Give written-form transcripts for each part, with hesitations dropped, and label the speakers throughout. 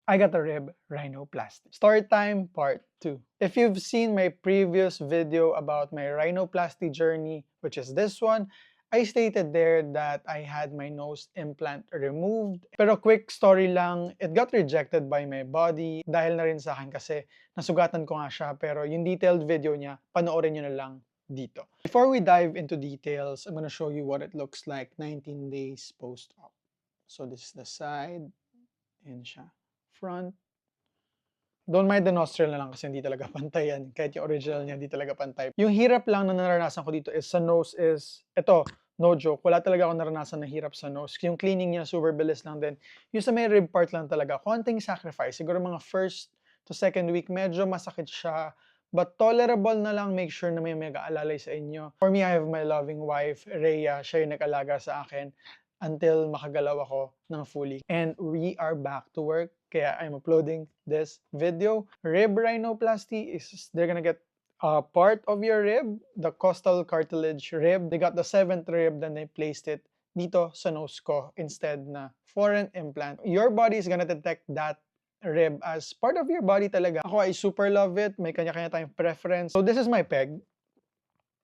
Speaker 1: I got a rib rhinoplasty. Story time part 2. If you've seen my previous video about my rhinoplasty journey, which is this one, I stated there that I had my nose implant removed. Pero quick story lang, it got rejected by my body dahil na rin sa akin kasi nasugatan ko nga siya, pero yung detailed video niya, panoorin nyo na lang dito. Before we dive into details, I'm gonna show you what it looks like 19 days post-op. So this is the side, yun siya. Front. Don't mind the nostril na lang kasi hindi talaga pantay yan. Kahit yung original niya, hindi talaga pantay. Yung hirap lang na naranasan ko dito is sa nose is, ito, no joke, wala talaga ako naranasan na hirap sa nose. Yung cleaning niya, super bilis lang din. Yung sa may rib part lang talaga, konting sacrifice. Siguro mga first to second week, medyo masakit siya. But tolerable na lang, make sure na may mag-aalalay sa inyo. For me, I have my loving wife, Rhea. Siya yung nag-alaga sa akin until makagalaw ako ng fully. And we are back to work. Kaya I'm uploading this video. Rib rhinoplasty is they're gonna get a part of your rib, the costal cartilage rib. They got the 7th rib, then they placed it dito sa nose ko instead na foreign implant. Your body is gonna detect that rib as part of your body talaga. Ako, I super love it. May kanya-kanya tayong preference. So this is my peg,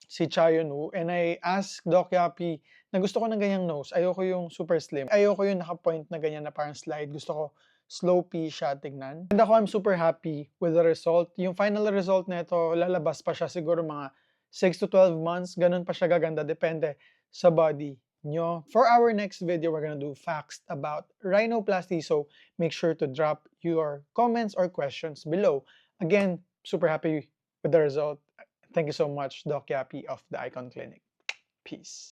Speaker 1: si Chayon Wu, and I asked Doc Yapi na gusto ko ng ganyang nose. Ayoko yung super slim. Ayoko yung naka-point na ganyan na parang slide. Gusto ko slopey siya tignan. And ako, I'm super happy with the result. Yung final result na ito, lalabas pa siya siguro mga 6 to 12 months. Ganun pa siya gaganda. Depende sa body nyo. For our next video, we're gonna do facts about rhinoplasty. So make sure to drop your comments or questions below. Again, super happy with the result. Thank you so much, Doc Yapi of the Icon Clinic. Peace.